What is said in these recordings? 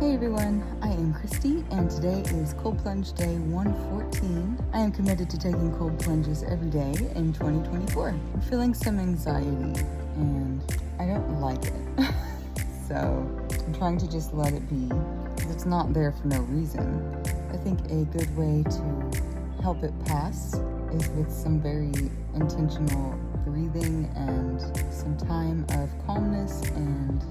Hey everyone, I am Christy and today is cold plunge day 114. I am committed to taking cold plunges every day in 2024. I'm feeling some anxiety and I don't like it. So I'm trying to just let it be because it's not there for no reason. I think a good way to help it pass is with some very intentional breathing and some time of calmness and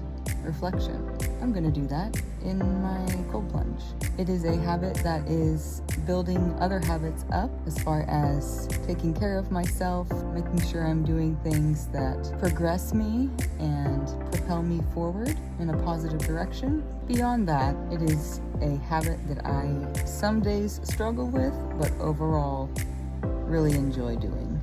reflection. I'm going to do that in my cold plunge. It is a habit that is building other habits up as far as taking care of myself, making sure I'm doing things that progress me and propel me forward in a positive direction. Beyond that, it is a habit that I some days struggle with, but overall really enjoy doing.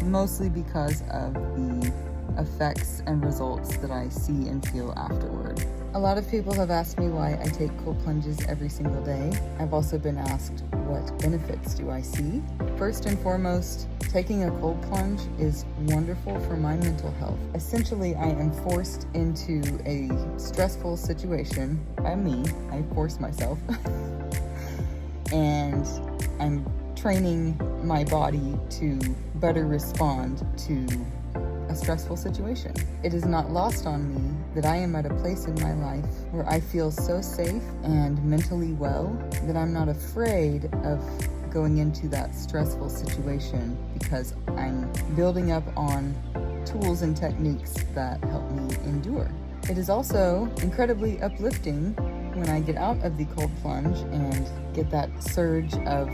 Mostly because of the effects and results that I see and feel afterward. A lot of people have asked me why I take cold plunges every single day. I've also been asked what benefits do I see. First and foremost, taking a cold plunge is wonderful for my mental health. Essentially, I am forced into a stressful situation by me. I force myself. And I'm training my body to better respond to a stressful situation. It is not lost on me that I am at a place in my life where I feel so safe and mentally well that I'm not afraid of going into that stressful situation because I'm building up on tools and techniques that help me endure. It is also incredibly uplifting when I get out of the cold plunge and get that surge of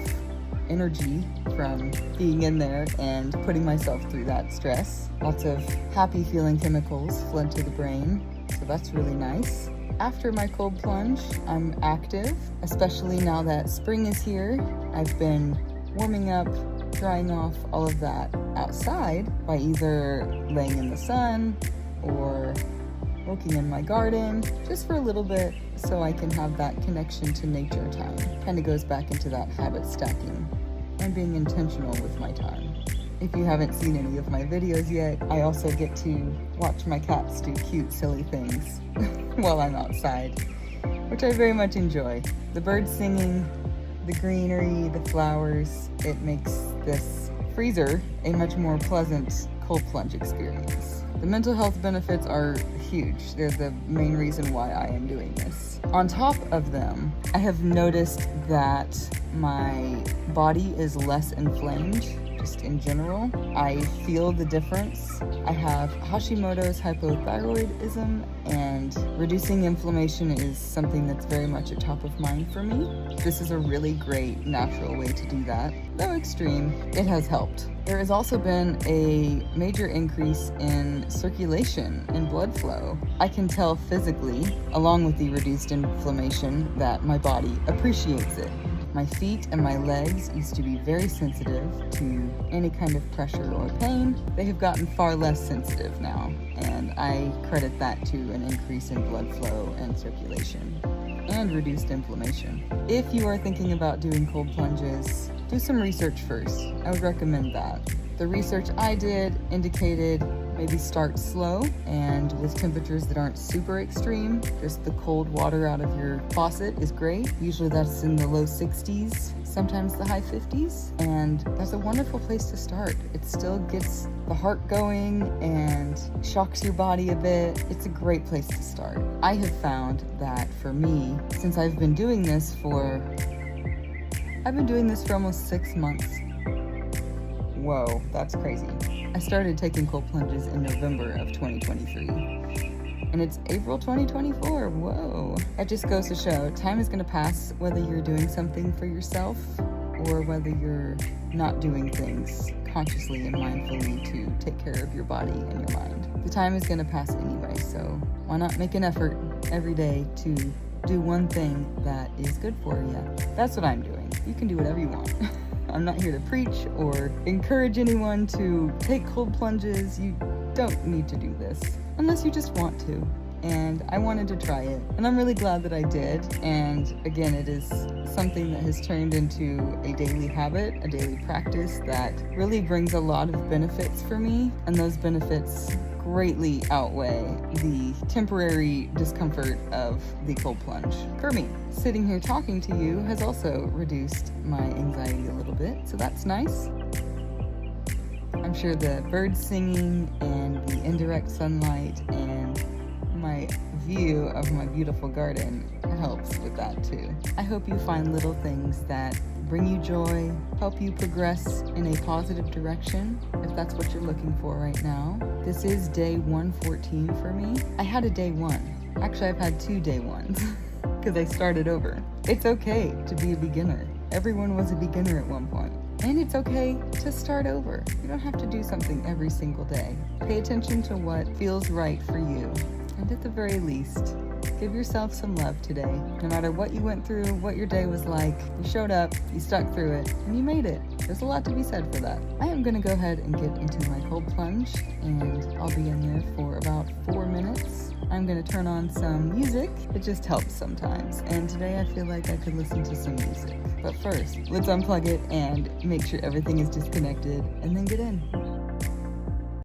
energy from being in there and putting myself through that stress. Lots of happy feeling chemicals flood to the brain, so that's really nice. After my cold plunge, I'm active, especially now that spring is here. I've been warming up, drying off all of that outside by either laying in the sun or working in my garden just for a little bit so I can have that connection to nature time. Kind of goes back into that habit stacking and being intentional with my time. If you haven't seen any of my videos yet, I also get to watch my cats do cute, silly things while I'm outside, which I very much enjoy. The birds singing, the greenery, the flowers, it makes this freezer a much more pleasant cold plunge experience. The mental health benefits are huge. They're the main reason why I am doing this. On top of them, I have noticed that my body is less inflamed, just in general. I feel the difference. I have Hashimoto's hypothyroidism, and reducing inflammation is something that's very much at top of mind for me. This is a really great natural way to do that. Though extreme, it has helped. There has also been a major increase in circulation and blood flow. I can tell physically, along with the reduced inflammation, that my body appreciates it. My feet and my legs used to be very sensitive to any kind of pressure or pain. They have gotten far less sensitive now, and I credit that to an increase in blood flow and circulation and reduced inflammation. If you are thinking about doing cold plunges, do some research first. I would recommend that. The research I did indicated maybe start slow and with temperatures that aren't super extreme. Just the cold water out of your faucet is great. Usually that's in the low 60s, sometimes the high 50s, and that's a wonderful place to start. It still gets the heart going and shocks your body a bit. It's a great place to start. I have found that for me, since I've been doing this for almost 6 months. Whoa, that's crazy. I started taking cold plunges in November of 2023, and it's April 2024. Whoa. That just goes to show time is going to pass whether you're doing something for yourself or whether you're not doing things consciously and mindfully to take care of your body and your mind. The time is going to pass anyway, so why not make an effort every day to do one thing that is good for you? That's what I'm doing. You can do whatever you want. I'm not here to preach or encourage anyone to take cold plunges. You don't need to do this unless you just want to. and I wanted to try it. And I'm really glad that I did. And again, it is something that has turned into a daily habit, a daily practice that really brings a lot of benefits for me. And those benefits greatly outweigh the temporary discomfort of the cold plunge. For me, sitting here talking to you has also reduced my anxiety a little bit, so that's nice. I'm sure the birds singing and the indirect sunlight and my view of my beautiful garden helps with that too. I hope you find little things that bring you joy, help you progress in a positive direction, if that's what you're looking for right now. This is day 114 for me. I had a day 1. Actually, I've had 2 day 1s because I started over. It's okay to be a beginner. Everyone was a beginner at one point. And it's okay to start over. You don't have to do something every single day. Pay attention to what feels right for you. And at the very least, give yourself some love today. No matter what you went through, what your day was like, you showed up, you stuck through it, and you made it. There's a lot to be said for that. I am going to go ahead and get into my cold plunge, and I'll be in there for about 4 minutes. I'm going to turn on some music. It just helps sometimes. And today I feel like I could listen to some music. But first, let's unplug it and make sure everything is disconnected, and then get in.